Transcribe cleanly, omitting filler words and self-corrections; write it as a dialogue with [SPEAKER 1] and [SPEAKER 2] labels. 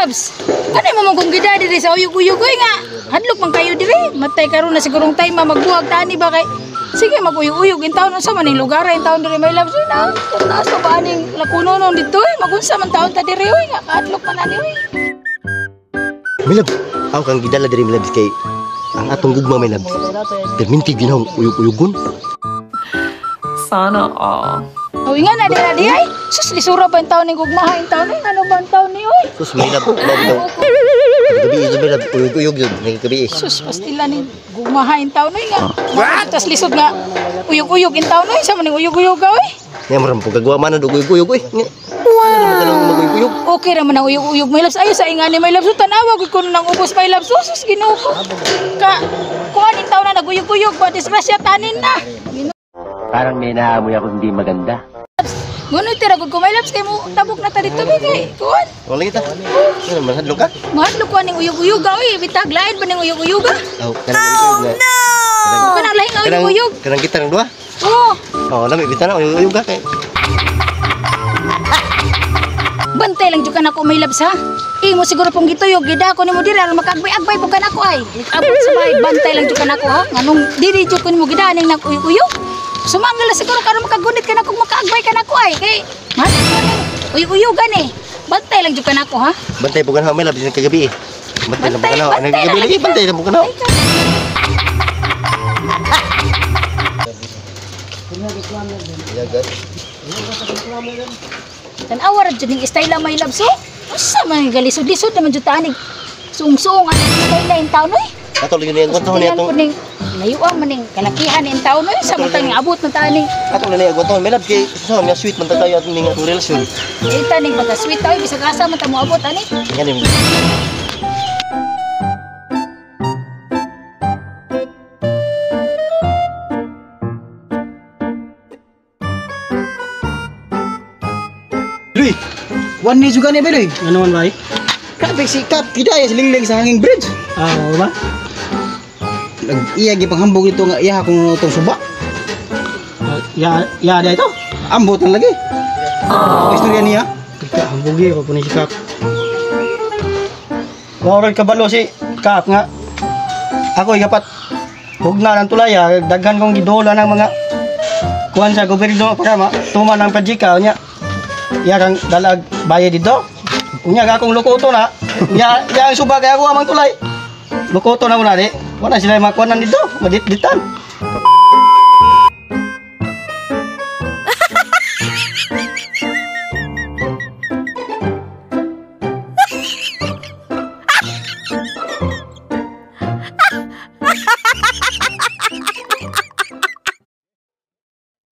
[SPEAKER 1] Labs. Kanay mo mong gida diri sa uyog-uyog oy nga. Hadlok man kayo diri. Matay karon na sigurong time magbuhag tani ba kay. Sige maguyog-uyog in taon sa maning lugar in taon diri may labs na. Taas pa ba aning lakunonon dito eh. Magunsa man taon ta diri oy nga hadlok man ani oy.
[SPEAKER 2] Milab, ako kang gidala diri Milab kay ang atong gugma may labs. Perminti ginahong uyog-uyogon.
[SPEAKER 3] Sana all.
[SPEAKER 1] O nga na di ay. Sus lisura pa yung taon ni gugmaha yung taon eh. Ano ba ang taon ni oy?
[SPEAKER 2] Sus Milab, gabi iso Milab, uyog-uyog yun, gabi.
[SPEAKER 1] Sus pastila ni gugmaha yung taon eh nga. Tas lisod nga uyog-uyog yung taon eh. Sa maning uyog-uyog oy.
[SPEAKER 2] Nga maram po gagawa man ang uyog-uyog oy. Wow.
[SPEAKER 1] Okay raman ang uyog-uyog may labs. Ayo sa inga ni may labs. Tanawa ko nang ubos may labs. Sus Ginoo ko. Kuha ning taon na naguyog-uyog pa disgrasya tanin na.
[SPEAKER 2] Parang may naamoy ako hindi maganda.
[SPEAKER 1] Ngunit tiragod ko may labs kay mo tabok na ta dito kay kuan.
[SPEAKER 2] Wala kita. Ano man hadlok ka?
[SPEAKER 1] Mahadlok ko ning uyog-uyog oy. Bitag lain ba ning uyog-uyog?
[SPEAKER 2] Oh, kanang uyog.
[SPEAKER 1] Kanang lain nga uyog-uyog.
[SPEAKER 2] Kanang kita nang duha?
[SPEAKER 1] Oo.
[SPEAKER 2] Oh, lami bita na uyog ka kay.
[SPEAKER 1] Bantay lang jud kanako may labs ha. Imo siguro pong gituyog gida ko nimo diri aron makagbay-agbay po kanako ay. Abot sa bay bantay lang jud kanako ha. Nganong diri jud ko nimo gida ning naguyog-uyog. Sumanggal siguro karon makagunit kanako makaagbay kanako ay kay man uyog-uyogan eh. Bantay lang jud kanako ha.
[SPEAKER 2] Bantay po ganaw may labs kagabi eh. Bantay lang po ganaw. Ano kagabi lagi bantay lang po ganaw.
[SPEAKER 1] Tanawa ra jud ning style may labs so. Usa man galisod-lisod naman jud tanig. Suong-suong ang style in taon oy.
[SPEAKER 2] Ato lang yung agwatahon niya itong...
[SPEAKER 1] Layuang maning kalakihan in taon oy sa matang abot na tani.
[SPEAKER 2] Ato lang yung agwatahon. May labs kay susaon nga sweet man tayo at ning atong relasyon.
[SPEAKER 1] Ita ning bata sweet oy bisag asa man ta mo abot ani.
[SPEAKER 2] Yan yung...
[SPEAKER 4] Luy, one day juga ni Beloy. Ano man bay? Kapag sikat kita ya siling sa hanging bridge. Ah, ba? Iya gi panghambog ito nga iya kung itong suba. Ya ada ito. Ambotan lagi. Istorya niya. Kita hambogi ko punya sikap. Wala kabalo si Kap nga. Ako igapat hugna ng tulaya daghan kong gidola ng mga kuan sa gobyerno para tuman ang pajika nya. Ya kang dalag bayad dito. Unya ga akong lukoto na. Ya ang suba kay ako amang tulay. Lukoto na mo na di. Wala sila makuanan dito. Madit-ditan.